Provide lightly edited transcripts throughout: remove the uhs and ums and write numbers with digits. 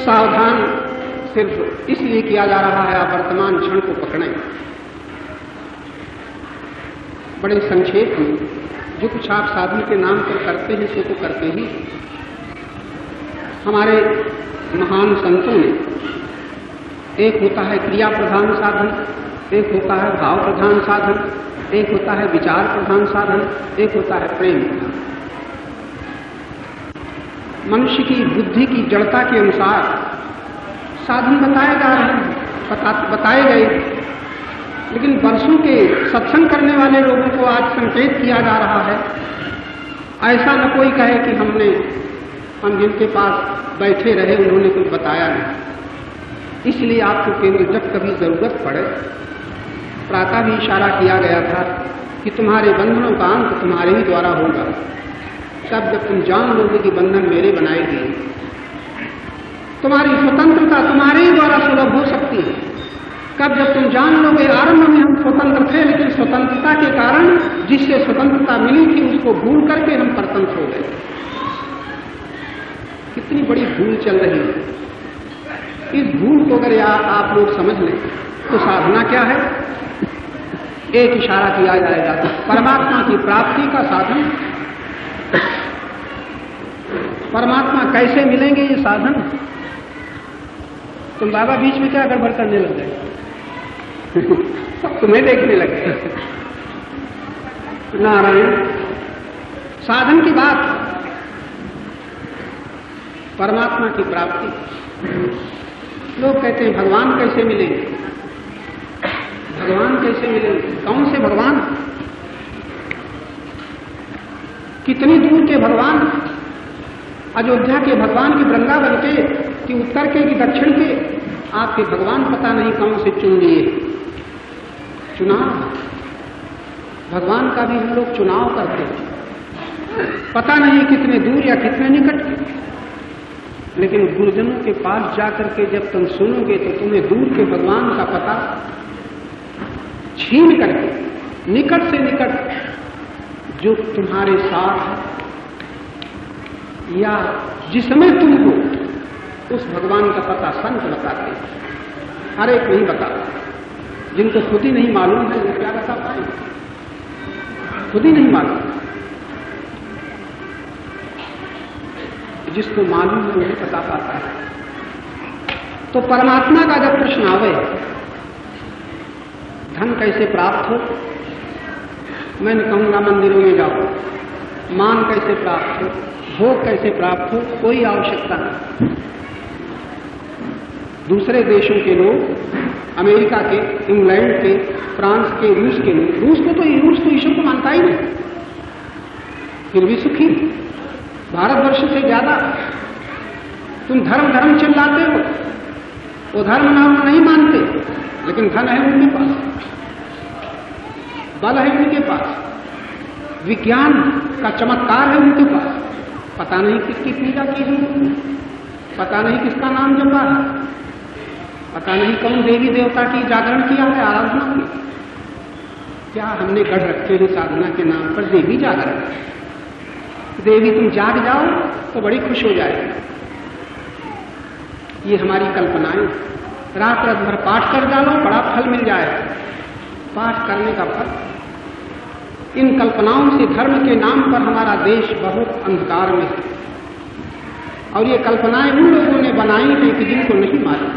सावधान सिर्फ इसलिए किया जा रहा है आप वर्तमान क्षण को पकड़ें। बड़े संक्षेप में जो कुछ आप साधन के नाम पर करते हैं सो तो करते ही। हमारे महान संतों ने एक होता है क्रिया प्रधान साधन, एक होता है भाव प्रधान साधन, एक होता है विचार प्रधान साधन, एक होता है प्रेम प्रधान। मनुष्य की बुद्धि की जड़ता के अनुसार साधन बताए जा रहे हैं, बताए गए, लेकिन वर्षों के सत्संग करने वाले लोगों को आज संकेत किया जा रहा है। ऐसा न कोई कहे कि हम जिनके पास बैठे रहे उन्होंने कुछ बताया नहीं। इसलिए आपको केवल जब कभी जरूरत पड़े, प्रातः भी इशारा किया गया था कि तुम्हारे बंधनों का अंत तुम्हारे ही द्वारा होगा। तब जब तुम जान लोगे कि बंधन मेरे बनाए गए, तुम्हारी स्वतंत्रता तुम्हारे ही द्वारा सुलभ हो सकती है। कब जब तुम जान लोगे आरंभ में हम स्वतंत्र थे, लेकिन स्वतंत्रता के कारण जिससे स्वतंत्रता मिली थी उसको भूल करके हम परतंत्र हो गए। कितनी बड़ी भूल चल रही है। इस भूल को अगर आप लोग समझ लें तो साधना क्या है, एक इशारा किया जाएगा तो परमात्मा की प्राप्ति का साधन। परमात्मा कैसे मिलेंगे ये साधन? तुम बाबा बीच में क्या गड़बड़ करने लग गए? सब तुम्हें देखने लगे। नारायण साधन की बात, परमात्मा की प्राप्ति। लोग कहते हैं भगवान कैसे मिलेंगे, भगवान कैसे मिलेंगे? कौन से भगवान? कितनी दूर के भगवान? अयोध्या के भगवान की वृंदावन के कि उत्तर के कि दक्षिण के? आपके भगवान पता नहीं कौन से चुन लिए। चुनाव, भगवान का भी हम लोग चुनाव करते हैं, पता नहीं कितने दूर या कितने निकट के। लेकिन गुरुजनों के पास जाकर के जब तुम सुनोगे तो तुम्हें दूर के भगवान का पता छीन करके निकट से निकट जो तुम्हारे साथ या जिसमें तुम हो उस भगवान का पता संत बताते हैं। हर एक नहीं बता, जिनको खुद ही नहीं मालूम है वो क्या बता पाएंगे? खुद ही नहीं मालूम, जिसको मालूम है वही बता पाता है। तो परमात्मा का जब प्रश्न आवे धन कैसे प्राप्त हो, मैं न कहूंगा मंदिरों में जाओ। मान कैसे प्राप्त हो, भोग कैसे प्राप्त हो, कोई आवश्यकता नहीं। दूसरे देशों के लोग, अमेरिका के, इंग्लैंड के, फ्रांस के, रूस के लोग, रूस तो ईश्वर को मानता ही नहीं, फिर भी सुखी। भारतवर्ष से ज्यादा तुम धर्म चिल्लाते हो, वो धर्म नाम नहीं मानते, लेकिन धन है उनके पास, बल है उनके पास, विज्ञान का चमत्कार है उनके पास। पता नहीं किसकी पूजा की है, पता नहीं किसका नाम जपा है, पता नहीं कौन देवी देवता की जागरण किया है, आराधना की। क्या हमने गढ़ रखे हैं साधना के नाम पर देवी जागरण? देवी तुम जाग जाओ तो बड़ी खुश हो जाएगी। ये हमारी कल्पनाएं। रात रात भर पाठ कर डालो, बड़ा फल मिल जाएगा। पाठ करने का फल। इन कल्पनाओं से धर्म के नाम पर हमारा देश बहुत अंधकार में है, और ये कल्पनाएं उन लोगों ने बनाई हैं कि जिनको नहीं मालूम,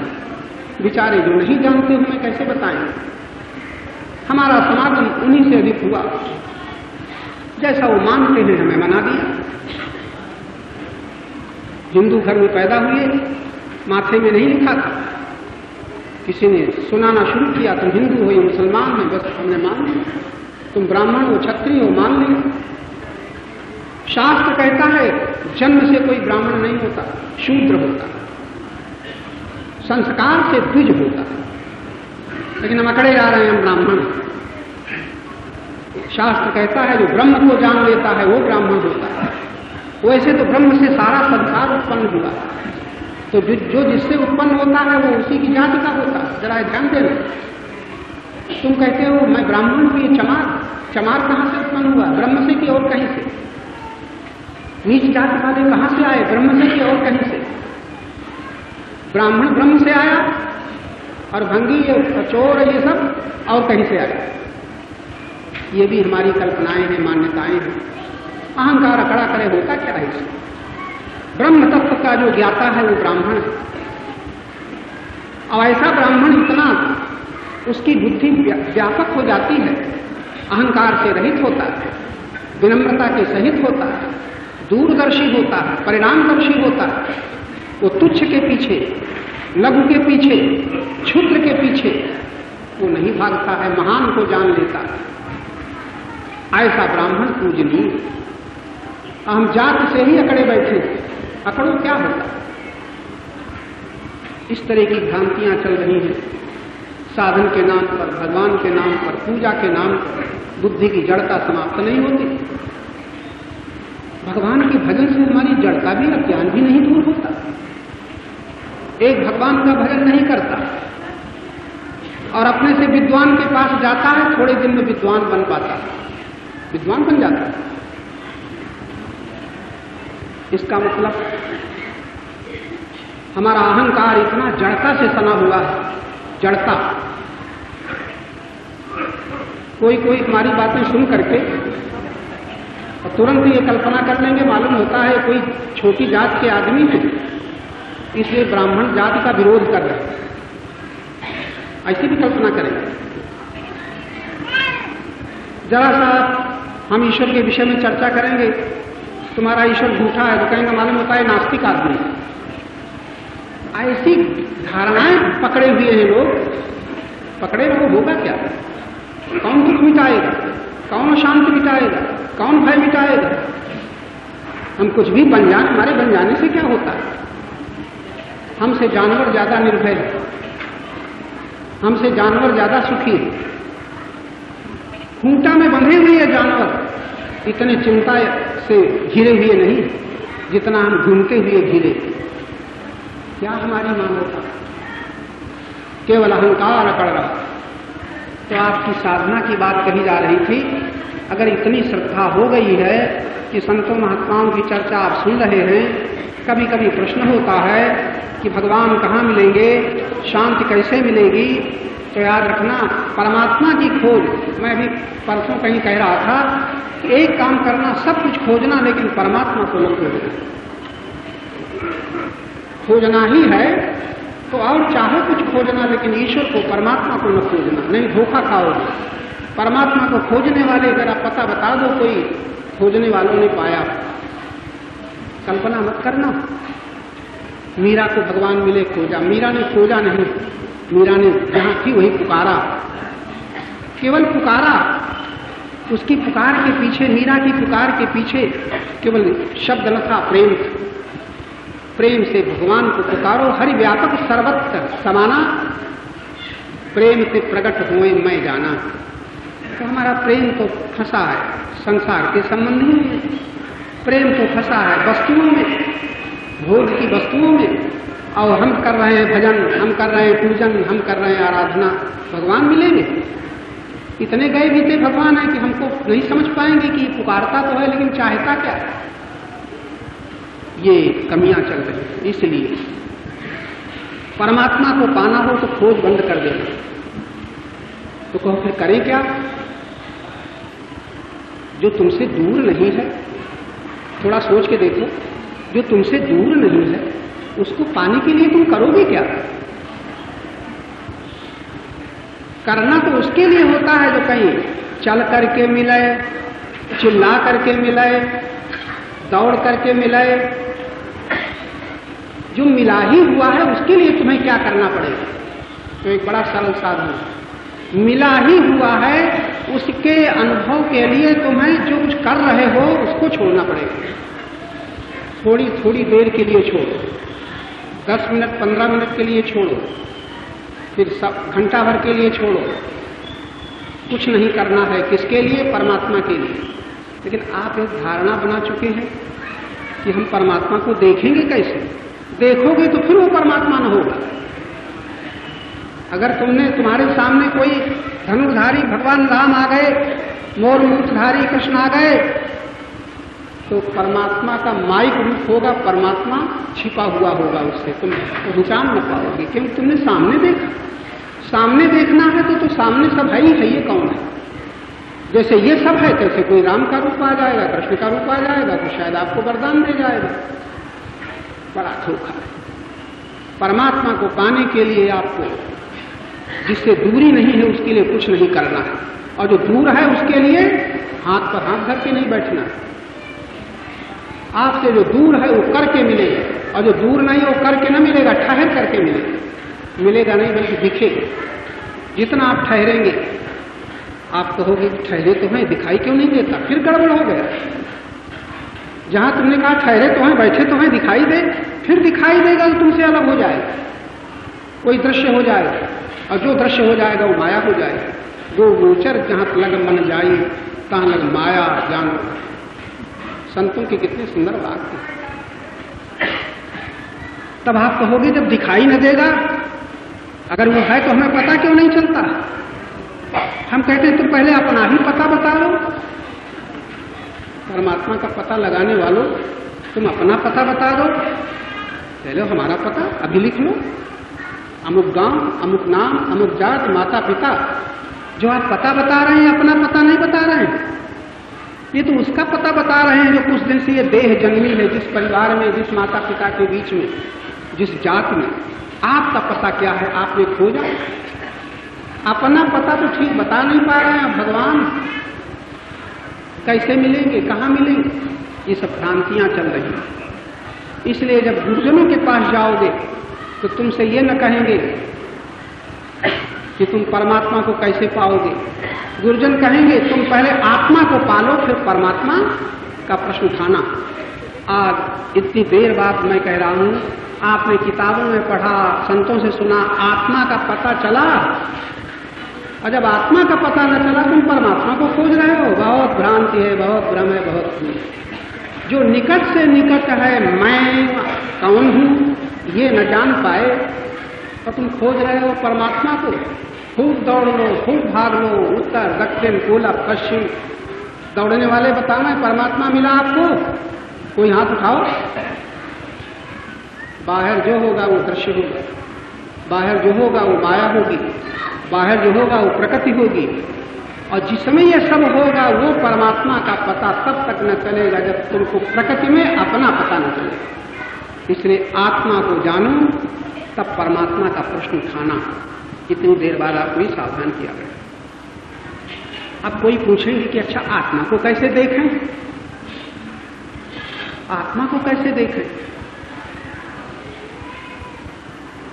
बेचारे जो नहीं जानते हमें कैसे बताएं। हमारा समागम उन्हीं से अधिक हुआ, जैसा वो मानते हैं हमें मना दिया। हिंदू घर में पैदा हुए, माथे में नहीं लिखा था, किसी ने सुनाना शुरू किया, तुम हिंदू हो, ये मुसलमान है, बस हमने मान लिया। तुम ब्राह्मण हो, क्षत्रिय हो, मान लिया। शास्त्र कहता है जन्म से कोई ब्राह्मण नहीं होता, शूद्र होता, संस्कार से द्विज होता, लेकिन हम अकड़े जा रहे हैं हम ब्राह्मण। शास्त्र कहता है जो ब्रह्म को जान लेता है वो ब्राह्मण होता है। वैसे तो ब्रह्म से सारा संसार उत्पन्न हुआ, तो जो जिससे उत्पन्न होता है वो उसी की जाति का होता है। जरा ध्यान देना, तुम कहते हो मैं ब्राह्मण हूं, ये चमार कहां से उत्पन्न हुआ? ब्रह्म से कि और कहीं से? नीच जाति वाले कहां से आए? ब्रह्म से कि और कहीं से? ब्राह्मण ब्रह्म से आया और भंगी चोर ये सब और कहीं से आया। ये भी हमारी कल्पनाएं हैं, मान्यताएं हैं। अहंकार अकड़ा करे होता क्या है इसमें? ब्रह्म तत्व का जो ज्ञाता है वो ब्राह्मण है। और ऐसा ब्राह्मण इतना उसकी बुद्धि व्यापक हो जाती है, अहंकार से रहित होता है, विनम्रता के सहित होता है, दूरदर्शी होता है, परिणामदर्शी होता है। वो तुच्छ के पीछे, लघु के पीछे, क्षुद्र के पीछे वो नहीं भागता है, महान को जान लेता है। ऐसा ब्राह्मण पूजनीय। हम जात से ही अकड़े बैठे, अकड़ो क्या होता? इस तरह की भ्रांतियां चल रही हैं। साधन के नाम पर, भगवान के नाम पर, पूजा के नाम पर बुद्धि की जड़ता समाप्त नहीं होती। भगवान के भजन से हमारी जड़ता भी, अज्ञान भी नहीं दूर होता। एक भगवान का भजन नहीं करता और अपने से विद्वान के पास जाता है, थोड़े दिन में विद्वान बन पाता है, विद्वान बन जाता है। इसका मतलब हमारा अहंकार इतना जड़ता से सना हुआ है, जड़ता। कोई कोई हमारी बातें सुन करके और तुरंत ये कल्पना कर लेंगे, मालूम होता है कोई छोटी जात के आदमी है, इसलिए ब्राह्मण जाति का विरोध कर रहे हैं, ऐसी भी कल्पना करेंगे। जरा सा हम ईश्वर के विषय में चर्चा करेंगे, तुम्हारा ईश्वर झूठा है, तो कहेंगे मालूम होता है नास्तिक आदमी। ऐसी धारणाएं पकड़े हुए हैं लोग, पकड़े रहो, होगा क्या? कौन दुख मिटाएगा? कौन शांति मिटाएगा? कौन भय मिटाएगा? हम कुछ भी बन जाए, हमारे बन जाने से क्या होता है? हमसे जानवर ज्यादा निर्भय है, हमसे जानवर ज्यादा सुखी है। खूंटा में बंधे हुए है जानवर, इतने चिंता से घिरे हुए नहीं जितना हम घूमते हुए घिरे। क्या हमारी मानवता? केवल अहंकार अकड़ रहा। तो आपकी साधना की बात कही जा रही थी। अगर इतनी श्रद्धा हो गई है कि संतों महात्माओं की चर्चा आप सुन रहे हैं, कभी कभी प्रश्न होता है कि भगवान कहाँ मिलेंगे, शांति कैसे मिलेगी, तो याद रखना परमात्मा की खोज। मैं अभी परसों कहीं कह रहा था कि एक काम करना, सब कुछ खोजना लेकिन परमात्मा को न खोजना। खोजना ही है तो और चाहो कुछ खोजना, लेकिन ईश्वर को, परमात्मा को न खोजना, नहीं धोखा खाओगे। परमात्मा को खोजने वाले जरा पता बता दो, कोई खोजने वालों ने पाया। कल्पना मत करना मीरा को भगवान मिले खोजा। मीरा ने खोजा नहीं, मीरा ने जहां थी वही पुकारा, केवल पुकारा। उसकी पुकार के पीछे, मीरा की पुकार के पीछे केवल शब्द न था, प्रेम था। प्रेम से भगवान को पुकारो, हरि व्यापक सर्वत्र समाना, प्रेम से प्रकट हुए मैं जाना। तो हमारा प्रेम तो फंसा है संसार के संबंधों में, प्रेम तो फंसा है वस्तुओं में, भोग की वस्तुओं में। और हम कर रहे हैं भजन, हम कर रहे हैं पूजन, हम कर रहे हैं आराधना, भगवान मिलेंगे? इतने गए बीते भगवान है कि हमको नहीं समझ पाएंगे कि पुकारता तो है लेकिन चाहता क्या। ये कमियां चल रही हैं। इसलिए परमात्मा को पाना हो तो खोज बंद कर देना। तो कहो फिर करें क्या? जो तुमसे दूर नहीं है, थोड़ा सोच के देखो, जो तुमसे दूर नहीं है उसको पाने के लिए तुम करोगे क्या? करना तो उसके लिए होता है जो कहीं चल करके मिले, चिल्ला करके मिले, दौड़ करके मिले। जो मिला ही हुआ है उसके लिए तुम्हें क्या करना पड़ेगा? तो एक बड़ा सरल साधन, मिला ही हुआ है उसके अनुभव के लिए तुम्हें जो कुछ कर रहे हो उसको छोड़ना पड़ेगा। थोड़ी थोड़ी देर के लिए छोड़ो, 10 मिनट 15 मिनट के लिए छोड़ो, फिर सब घंटा भर के लिए छोड़ो। कुछ नहीं करना है, किसके लिए? परमात्मा के लिए। लेकिन आप एक धारणा बना चुके हैं कि हम परमात्मा को देखेंगे कैसे? देखोगे तो फिर वो परमात्मा न होगा। अगर तुम्हारे सामने कोई धनुर्धारी भगवान राम आ गए, मोर मूछधारी कृष्ण आ गए, तो तो परमात्मा का माइक रूप होगा, परमात्मा छिपा हुआ होगा उससे, तुम पहचान न पाओगे क्योंकि तुमने सामने देखा। सामने देखना है तो सामने सब है ही है, ये कौन है? जैसे ये सब है तैसे कोई राम का रूप आ जाएगा, कृष्ण का रूप आ जाएगा तो शायद आपको वरदान दे जाएगा। बड़ा धोखा है। परमात्मा को पाने के लिए आपको जिससे दूरी नहीं है उसके लिए कुछ नहीं करना है, और जो दूर है उसके लिए हाथ पर हाथ धर के नहीं बैठना है। आपसे जो दूर है वो करके मिलेगा, और जो दूर नहीं है वो करके न मिलेगा, ठहर करके मिलेगा। मिलेगा नहीं बल्कि दिखेगा। जितना आप ठहरेंगे, आप कहोगे ठहरे तो हैं, दिखाई क्यों नहीं देता, फिर गड़बड़ हो गया। जहां तुमने कहा ठहरे तो हैं, बैठे तो हैं, दिखाई दे, फिर दिखाई देगा तो तुमसे अलग हो जाएगा, कोई दृश्य हो जाएगा, और जो दृश्य हो जाएगा वो माया हो जाएगा। जो गोचर जहां लग मन जाई तहां लग माया जानो। संतों की कितनी सुंदर बात है। तब आप कहोगे जब दिखाई न देगा, अगर वो है तो हमें पता क्यों नहीं चलता? हम कहते हैं तुम पहले अपना ही पता बता लो। परमात्मा का पता लगाने वालों, तुम अपना पता बता दो। पहले हमारा पता अभी लिख लो, अमुक गांव, अमुक नाम, अमुक जात, माता पिता। जो आप पता बता रहे हैं अपना पता नहीं बता रहे हैं, ये तो उसका पता बता रहे हैं जो कुछ दिन से ये देह जन्मी है, जिस परिवार में, जिस माता पिता के बीच में, जिस जात में। आपका पता क्या है आपने खोजा। अपना पता तो ठीक बता नहीं पा रहे हैं। भगवान कैसे मिलेंगे, कहाँ मिलेंगे, ये सब भ्रांतियां चल रही हैं। इसलिए जब गुरुजनों के पास जाओगे तो तुमसे ये न कहेंगे कि तुम परमात्मा को कैसे पाओगे। गुरुजन कहेंगे तुम पहले आत्मा को पालो फिर परमात्मा का प्रश्न उठाना। आज इतनी देर बाद मैं कह रहा हूं, आपने किताबों में पढ़ा, संतों से सुना, आत्मा का पता चला, और जब आत्मा का पता न चला तुम परमात्मा को खोज रहे हो। बहुत भ्रांति है, बहुत भ्रम है, बहुत भूल। जो निकट से निकट है, मैं कौन हूं ये न जान पाए, तो तुम खोज रहे हो परमात्मा को। खूब दौड़ लो, खूब भाग लो, उत्तर दक्षिण पूर्व पश्चिम। दौड़ने वाले बताना परमात्मा मिला आपको, कोई हाथ उठाओ। बाहर जो होगा वो दृश्य होगा, बाहर जो होगा वो माया होगी, बाहर जो होगा वो प्रकृति होगी, और जिसमें ये सब होगा वो परमात्मा का पता तब तक न चलेगा जब तुमको प्रकृति में अपना पता न चलेगा। इसलिए आत्मा को जानो तब परमात्मा का प्रश्न उठाना। इतनी देर बाद आपको ही सावधान किया गया। अब कोई पूछेंगे कि अच्छा आत्मा को कैसे देखें, आत्मा को कैसे देखें?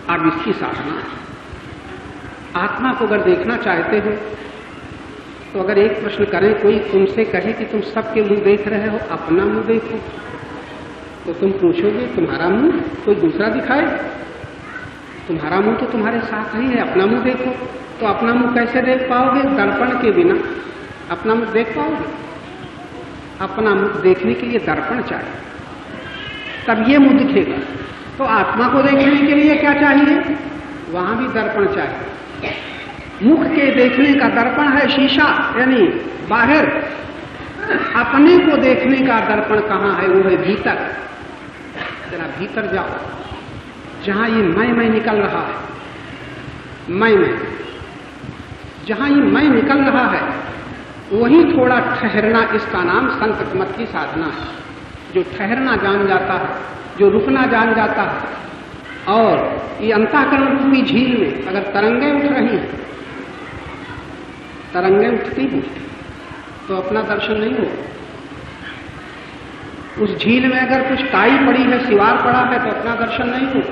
अब इसकी साधना है। आत्मा को अगर देखना चाहते हो तो अगर एक प्रश्न करें, कोई तुमसे कहे कि तुम सबके मुंह देख रहे हो, अपना मुंह देखो, तो तुम पूछोगे तुम्हारा मुंह कोई दूसरा दिखाए? तुम्हारा मुंह तो तुम्हारे साथ ही है, अपना मुंह देखो। तो अपना मुंह कैसे देख पाओगे? दर्पण के बिना अपना मुंह देख पाओगे? अपना मुंह देखने के लिए दर्पण चाहिए, तब ये मुंह दिखेगा। तो आत्मा को देखने के लिए क्या चाहिए? वहां भी दर्पण चाहिए। मुख के देखने का दर्पण है शीशा, यानी बाहर। अपने को देखने का दर्पण कहाँ है? वो है भीतर। जरा भीतर जाओ, जहां ये मैं निकल रहा है, मैं जहां ये मैं निकल रहा है वहीं थोड़ा ठहरना, इसका नाम संत मत की साधना है। जो ठहरना जान जाता है, जो रुकना जान जाता है, और ये अंतःकरण रूपी झील में अगर तरंगें उठ रही हैं, तरंगें उठती हैं तो अपना दर्शन नहीं हो। उस झील में अगर कुछ काई पड़ी है, सिवार पड़ा है, तो अपना दर्शन नहीं हो।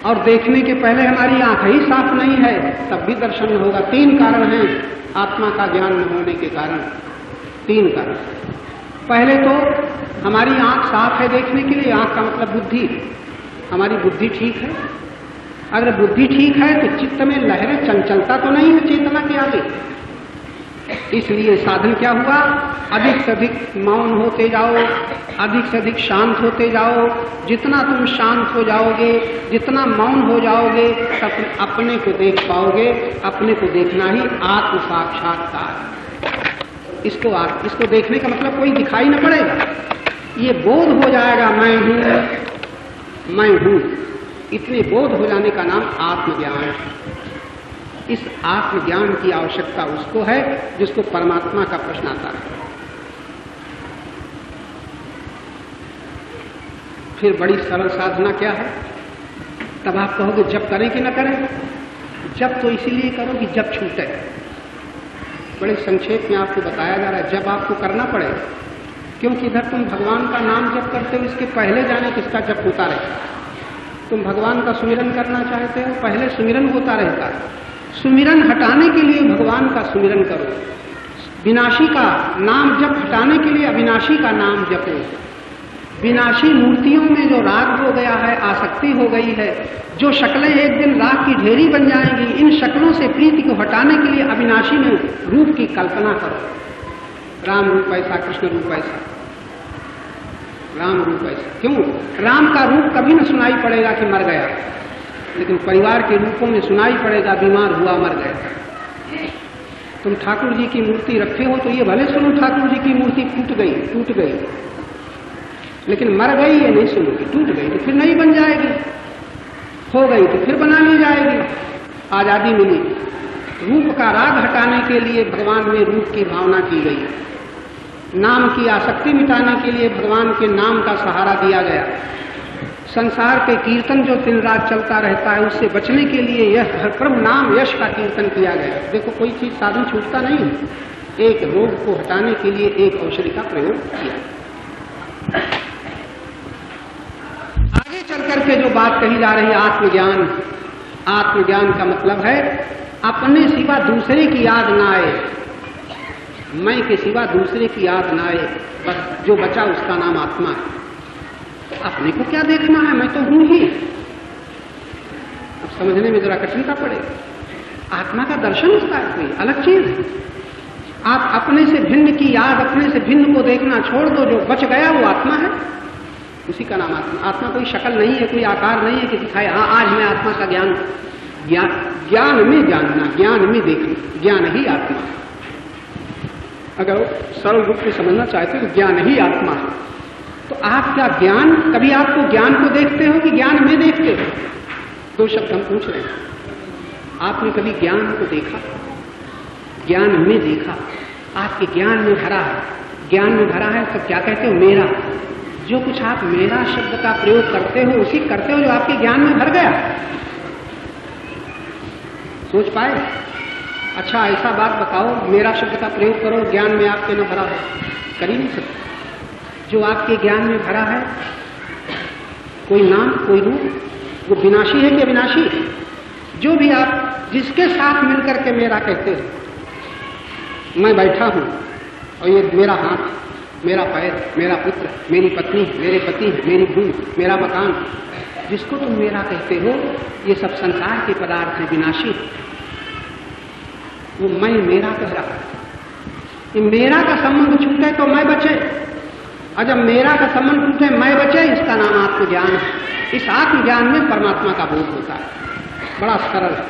और देखने के पहले हमारी आंख ही साफ नहीं है, तब भी दर्शन नहीं होगा। 3 कारण हैं आत्मा का ज्ञान न होने के कारण। 3 कारण। पहले तो हमारी आंख साफ है देखने के लिए, आंख का मतलब बुद्धि। हमारी बुद्धि ठीक है। अगर बुद्धि ठीक है तो चित्त में लहरें, चंचलता तो नहीं है चेतना के आगे। इसलिए साधन क्या हुआ? अधिक से अधिक मौन होते जाओ, अधिक से अधिक शांत होते जाओ। जितना तुम शांत हो जाओगे, जितना मौन हो जाओगे, तब अपने को देख पाओगे। अपने को देखना ही आत्म साक्षात्कार। इसको देखने का मतलब कोई दिखाई न पड़ेगा, ये बोध हो जाएगा मैं हूं। इतने बोध हो जाने का नाम आत्मज्ञान है। इस आत्मज्ञान की आवश्यकता उसको है जिसको परमात्मा का प्रश्न आता है। फिर बड़ी सरल साधना क्या है? तब आप कहोगे जप करें कि न करें? जप तो इसीलिए करो कि जप छूटे। बड़े संक्षेप में आपको बताया जा रहा है, जब आपको करना पड़ेगा, क्योंकि इधर तुम भगवान का नाम जप करते हो, इसके पहले जाने किसका जप होता रहता है। तुम भगवान का सुमिरन करना चाहते हो, पहले सुमिरन होता रहता है। सुमिरन हटाने के लिए भगवान का सुमिरन करो, विनाशी का नाम जप हटाने के लिए अविनाशी का नाम जपो। विनाशी मूर्तियों में जो राग हो गया है, आसक्ति हो गई है, जो शक्लें एक दिन राग की ढेरी बन जाएंगी, इन शक्लों से प्रीति को हटाने के लिए अविनाशी में रूप की कल्पना करो। राम रूप ऐसा, कृष्ण रूप ऐसा, राम रूप ऐसा। क्यों? राम का रूप कभी न सुनाई पड़ेगा कि मर गया, लेकिन परिवार के रूपों में सुनाई पड़ेगा बीमार हुआ, मर गया। तुम ठाकुर जी की मूर्ति रखे हो तो ये भले सुनो ठाकुर जी की मूर्ति टूट गई, लेकिन मर गई ये नहीं सुनोगी। टूट गई तो फिर नहीं बन जाएगी, हो गई तो फिर बना ली जाएगी। आजादी मिली। रूप का राग हटाने के लिए भगवान में रूप की भावना की गई, नाम की आसक्ति मिटाने के लिए भगवान के नाम का सहारा दिया गया। संसार के कीर्तन जो दिन रात चलता रहता है, उससे बचने के लिए यह प्रभु नाम यश का कीर्तन किया गया। देखो कोई चीज साधन छूटता नहीं है, एक रोग को हटाने के लिए एक औषधि का प्रयोग किया। आगे चल करके जो बात कही जा रही है आत्मज्ञान, आत्मज्ञान का मतलब है अपने सिवा दूसरे की याद ना आए, मैं के सिवा दूसरे की याद ना आए, बस जो बचा उसका नाम आत्मा है। अपने को क्या देखना है, मैं तो हूं ही। अब समझने में जरा कठिनता पड़ेगी। आत्मा का दर्शन होता है, कोई अलग चीज है। आप अपने से भिन्न की याद, अपने से भिन्न को देखना छोड़ दो, जो बच गया वो आत्मा है, उसी का नाम आत्मा। आत्मा कोई शक्ल नहीं है, कोई आकार नहीं है कि दिखाए हाँ आज मैं आत्मा का ज्ञान ज्ञान में जानना, ज्ञान में देखना, ज्ञान ही आत्मा है। अगर सरल रूप से समझना चाहते हो तो ज्ञान ही आत्मा है। तो आप क्या ज्ञान, कभी आपको ज्ञान को देखते हो कि ज्ञान में देखते हो? दो शब्द हम पूछ रहे हैं। आपने कभी ज्ञान को देखा, ज्ञान में देखा? आपके ज्ञान में भरा है, ज्ञान में भरा है तो क्या कहते हो? मेरा। जो कुछ आप मेरा शब्द का प्रयोग करते हो उसी करते हो जो आपके ज्ञान में भर गया। सोच पाए? अच्छा ऐसा बात बताओ, मेरा शब्द का प्रयोग करो, ज्ञान में आपके न भरा हो, कर ही नहीं सकते। जो आपके ज्ञान में भरा है, कोई नाम, कोई रूप, वो विनाशी है कि अविनाशी है? जो भी आप जिसके साथ मिलकर के मेरा कहते हो, मैं बैठा हूं और ये मेरा हाथ, मेरा पैर, मेरा पुत्र, मेरी पत्नी, मेरे पति, मेरी भूमि, मेरा मकान, जिसको तुम मेरा कहते हो, ये सब संसार के पदार्थ हैं, विनाशी। वो मैं मेरा कह रहा है। ये मेरा का संबंध छूटे तो मैं बचे, और जब मेरा का संबंध टूटे मैं बचे, इसका नाम आत्मज्ञान है। इस आत्मज्ञान में परमात्मा का बोध होता है। बड़ा सरल है,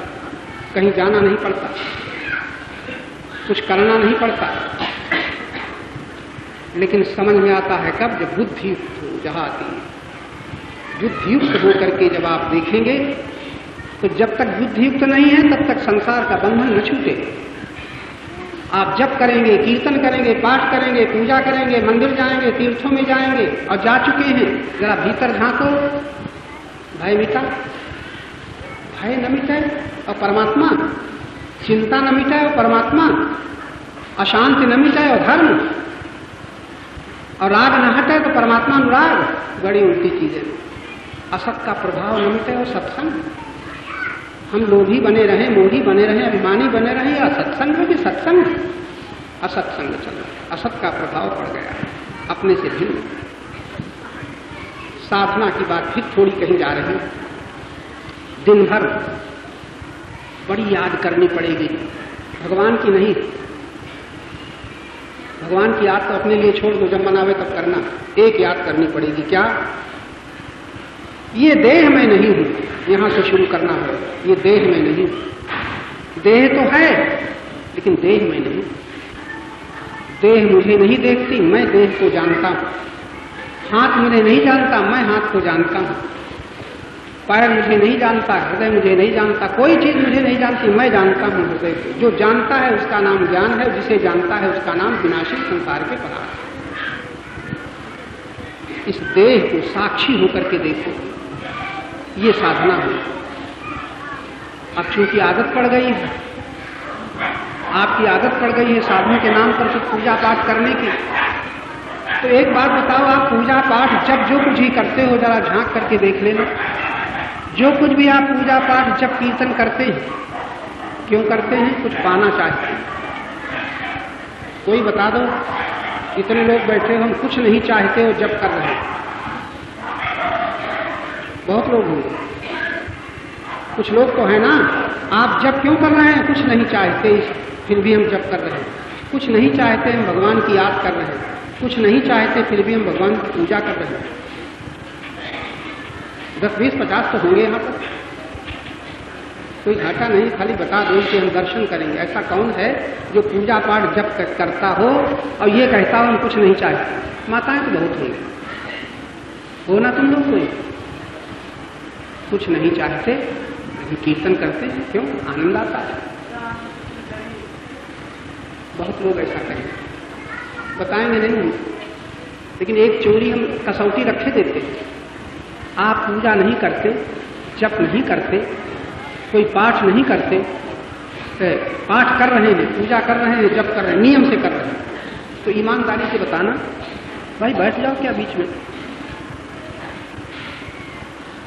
कहीं जाना नहीं पड़ता, कुछ करना नहीं पड़ता, लेकिन समझ में आता है कब? जब बुद्धि युक्त हो, जहां आती है। बुद्धि युक्त होकर के जब आप देखेंगे तो जब तक बुद्धि युक्त नहीं है तब तक संसार का बंधन न छूटे। आप जप करेंगे, कीर्तन करेंगे, पाठ करेंगे, पूजा करेंगे, मंदिर जाएंगे, तीर्थों में जाएंगे और जा चुके हैं, जरा भीतर झांको, भय मिटा, भय न मिटाए और परमात्मा, चिंता न मिटाए और परमात्मा, अशांति न मिटाए और धर्म, और राग न हटे तो परमात्मा अनुराग। बड़ी उल्टी चीजें। असत का प्रभाव न मिटे और सत्संग। हम लोभी बने रहे, मोही बने रहे, अभिमानी बने रहे, या सत्संग में भी सत्संग, असत्संग चल रहा है, असत का प्रभाव पड़ गया है, अपने से भिन्न। साधना की बात फिर थोड़ी कहीं जा रही। दिन भर बड़ी याद करनी पड़ेगी, भगवान की नहीं। भगवान की याद तो अपने लिए छोड़ दो, जब मनावे तब करना। एक याद करनी पड़ेगी, क्या? ये देह में नहीं हूं, यहां से शुरू करना है। ये देह में नहीं हूं, देह तो है लेकिन देह में नहीं। देह मुझे नहीं देखती, मैं देह को जानता हूं। हाथ मुझे नहीं जानता, मैं हाथ को जानता हूं। पैर मुझे नहीं जानता, हृदय मुझे नहीं जानता, कोई चीज मुझे नहीं जानती, मैं जानता हूं हृदय को। जो जानता है उसका नाम ज्ञान है, जिसे जानता है उसका नाम विनाशी संसार के पदार्थ है। इस देह को साक्षी होकर के देखो, ये साधना है। अब चूंकि आदत पड़ गई है, आपकी आदत पड़ गई है साधन के नाम पर कुछ पूजा पाठ करने की, तो एक बात बताओ, आप पूजा पाठ जब जो कुछ ही करते हो जरा झांक करके देख लेना। जो कुछ भी आप पूजा पाठ जब कीर्तन करते हैं, क्यों करते हैं? कुछ पाना चाहते हैं। कोई बता दो, इतने लोग बैठे हो, हम कुछ नहीं चाहते हो जब कर रहे हैं। बहुत लोग होंगे, कुछ लोग तो है ना। आप जब क्यों कर रहे हैं? कुछ नहीं चाहते, फिर भी हम जब कर रहे हैं। कुछ नहीं चाहते, हम भगवान की याद कर रहे हैं। कुछ नहीं चाहते, फिर भी हम भगवान की पूजा कर रहे हैं। 10, 20, 50 तो होंगे यहाँ पर। कोई घाटा नहीं, खाली बता दो कि हम दर्शन करेंगे। ऐसा कौन है जो पूजा पाठ जब करता हो और ये कहता हो हम कुछ नहीं चाहते? माताएं तो बहुत होंगी, हो ना तुम लोग? कोई कुछ नहीं चाहते, कीर्तन करते हैं, क्यों? आनंद आता है। बहुत लोग ऐसा कहेंगे, बताएंगे नहीं, लेकिन एक चोरी हम कसौटी रखे देते हैं। आप पूजा नहीं करते, जप नहीं करते, कोई पाठ नहीं करते, पाठ कर रहे हैं, पूजा कर रहे हैं, जप कर रहे हैं, नियम से कर रहे हैं, तो ईमानदारी से बताना, भाई बैठ जाओ क्या बीच में?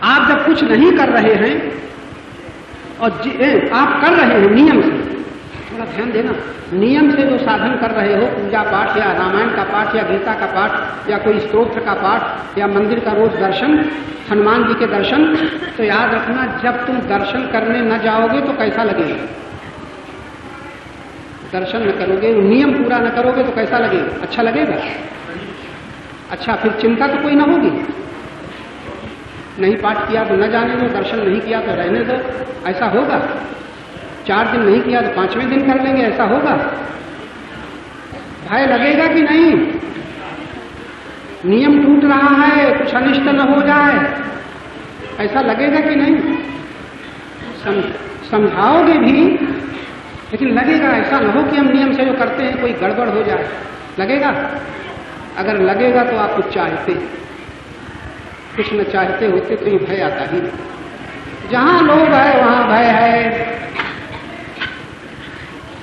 आप जब कुछ नहीं कर रहे हैं और आप कर रहे हैं नियम से, थोड़ा ध्यान देना, नियम से जो साधन कर रहे हो, पूजा पाठ या रामायण का पाठ या गीता का पाठ या कोई स्तोत्र का पाठ या मंदिर का रोज दर्शन, हनुमान जी के दर्शन, तो याद रखना जब तुम दर्शन करने न जाओगे तो कैसा लगेगा? दर्शन न करोगे, नियम पूरा न करोगे तो कैसा लगेगा? अच्छा लगेगा? अच्छा, फिर चिंता तो कोई ना होगी। नहीं पाठ किया तो न जाने दो, दर्शन नहीं किया तो रहने दो, ऐसा होगा? 4 दिन नहीं किया तो 5वें दिन कर लेंगे, ऐसा होगा? भय लगेगा कि नहीं? नियम टूट रहा है, कुछ अनिष्ट न हो जाए, ऐसा लगेगा कि नहीं? समझाओगे भी, लेकिन लगेगा। ऐसा न हो कि हम नियम से जो करते हैं कोई गड़बड़ हो जाए, लगेगा? अगर लगेगा तो आप कुछ चाहते, कुछ न चाहते होते तो ये भय आता ही। जहां लोभ है वहां भय है।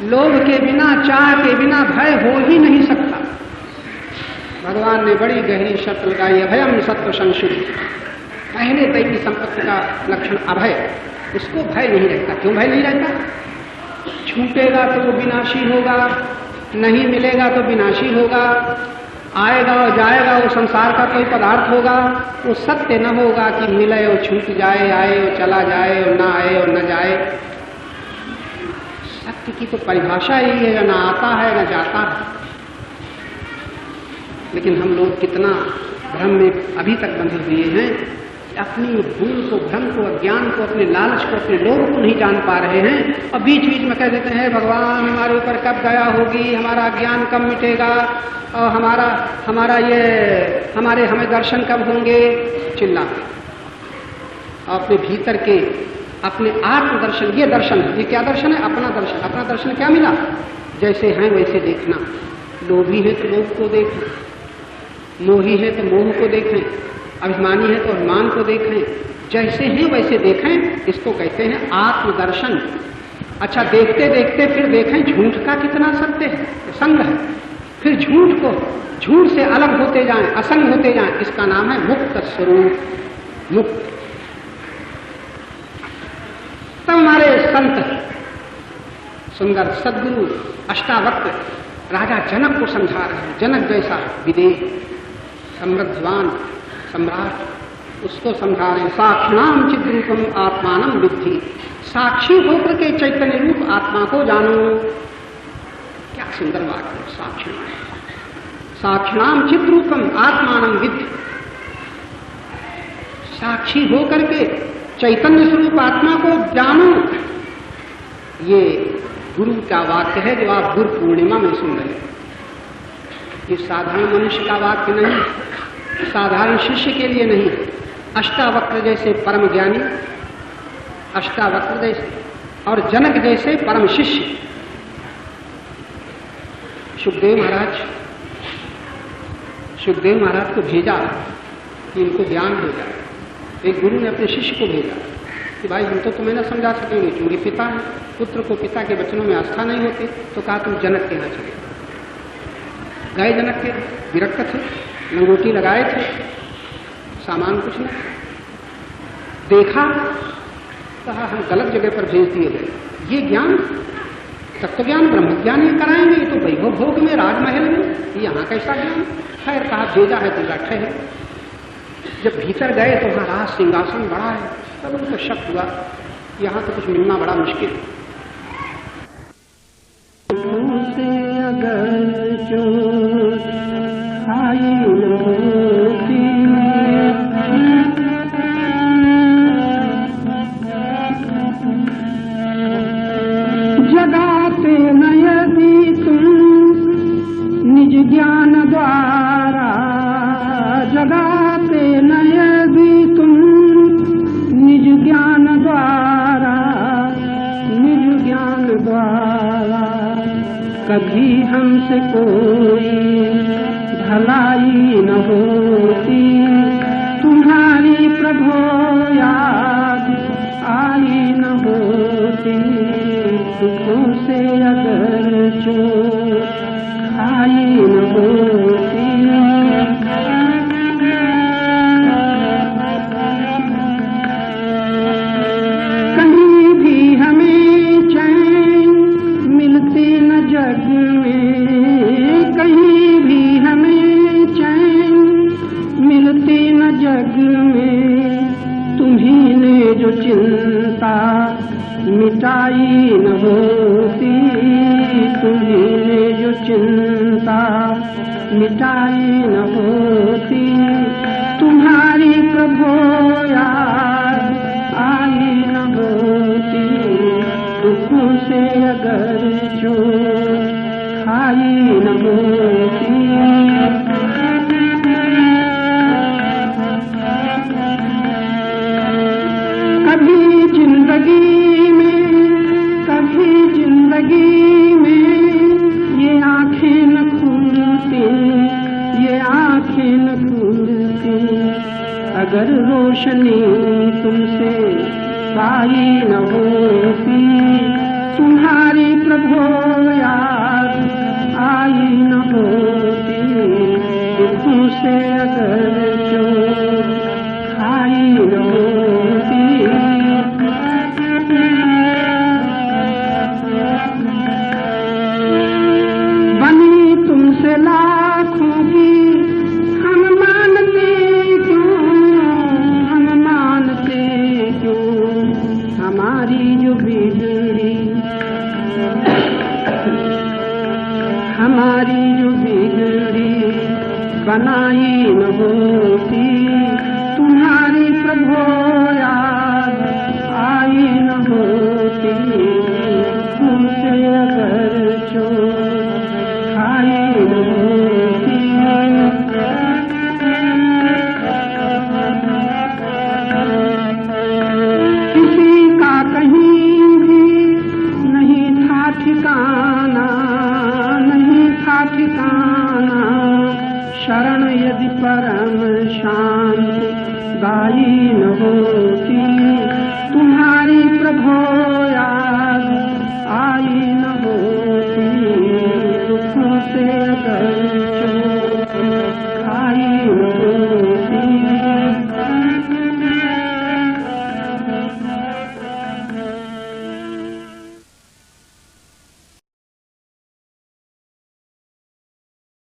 लोभ के बिना, चाह के बिना भय हो ही नहीं सकता। भगवान ने बड़ी गहरी शर्त लगाई, अभयम सत्व संशुद्ध। पहले दैवी संपत्ति का लक्षण अभय, उसको भय नहीं रहता। क्यों भय नहीं रहता? छूटेगा तो वो विनाशी होगा, नहीं मिलेगा तो विनाशी होगा, आएगा और जाएगा, वो संसार का कोई पदार्थ होगा, वो सत्य न होगा कि मिले और छूट जाए, आए और चला जाए और ना आए और न जाए। सत्य की तो परिभाषा ही है, न आता है न जाता है। लेकिन हम लोग कितना भ्रम में अभी तक बंधे हुए हैं, अपनी भूल को, भ्रम को, अज्ञान को, अपने लालच को, अपने लोभ को नहीं जान पा रहे हैं और बीच बीच में कह देते हैं भगवान हमारे ऊपर कब दया होगी, हमारा ज्ञान कब मिटेगा और हमें दर्शन कब होंगे। चिल्ला अपने भीतर के, अपने आत्मदर्शन, ये दर्शन है। ये क्या दर्शन है? अपना दर्शन। अपना दर्शन क्या मिला? जैसे हैं वैसे देखना। लोभी है तो लोभ को देखें, मोही है तो मोह को देखें, अभिमानी है तो अभिमान को देखें, जैसे हैं वैसे देखें। इसको कहते हैं आत्मदर्शन। अच्छा, देखते देखते फिर देखें झूठ का कितना सत्य है, संग है। फिर झूठ से अलग होते जाएं, असंग होते जाएं, इसका नाम है मुक्त स्वरूप, मुक्त। तब हमारे संत सुंदर सद्गुरु अष्टावक्र राजा जनक को समझा रहे हैं। जनक जैसा विदेह समृद्धवान सम्राट, उसको समझा रहे। साक्षिणाम चिद्रूपम आत्मानम विद्धि। साक्षी होकर के चैतन्य रूप आत्मा को जानो। क्या सुंदर वाक्य है। साक्षिणाम चिद्रूपम आत्मानम विद्धि। साक्षी होकर के चैतन्य स्वरूप आत्मा को जानो। ये गुरु का वाक्य है जो आप गुरु पूर्णिमा में सुन रहे हैं। ये साधारण मनुष्य का वाक्य नहीं, साधारण शिष्य के लिए नहीं। अष्टावक्र जैसे परम ज्ञानी, अष्टावक्र जैसे और जनक जैसे परम शिष्य सुखदेव महाराज को भेजा कि इनको ज्ञान हो जाए। एक गुरु ने अपने शिष्य को भेजा कि भाई हम तो तुम्हें न समझा सकेंगे क्योंकि पिता है, पुत्र को पिता के वचनों में आस्था नहीं होती, तो कहा तुम जनक के यहाँ चले गए। जनक के विरक्त थे, लंगोटी लगाए थे, सामान कुछ नहीं, देखा, कहा हम गलत जगह पर भेज दिए गए। ये ज्ञान तत्व ज्ञान ब्रह्म ज्ञान ही कराएंगे, ये तो वैभव भोग में राजमहल में, यहाँ कैसा ज्ञान। खैर कहा भेजा है तो बैठे है। जब भीतर गए तो वहां राज सिंहासन बड़ा है, तब उनको शक हुआ यहाँ तो कुछ मिलना बड़ा मुश्किल है। अगर जो जगाते न यदि तुम निज ज्ञान द्वारा, जगाते न यदि तुम निज ज्ञान द्वारा, निज ज्ञान द्वारा, कभी हमसे कोई भलाई न होती, तुम्हारी प्रभो याद आई न होती, दुखों से अगर जो आई न होती। कहीं भी हमें चैन मिलती न जग में, कहीं भी हमें चैन मिलती न जग में, तुम्ही ने जो चिंता मिटाई न होती, तुम्ही ने जो चिंता मिटाई न होती, तुम्हारी प्रभो याद आई न होती, दुखों से अगर जो खाई न होती। कभी जिंदगी में ये आंखें न खुलती, ये आंखें न खुलती, अगर रोशनी तुमसे पाई न होती, तुम्हारी प्रभो याद आई न होती, दुखों से अगर जो खाई न होती। बनी तुमसे लाखों की हम मानते क्यों, हम मानते क्यों, हमारी जो बिगड़ी, हमारी जो बिगड़ी बनाई न होती, तुम्हारी प्रभो याद आई न होती, तुमसे अगर जो खाई न होती। किसी का कहीं भी नहीं था ठिकाना, नहीं था ठिकाना, शरण यदि परम शांति गाई न होती,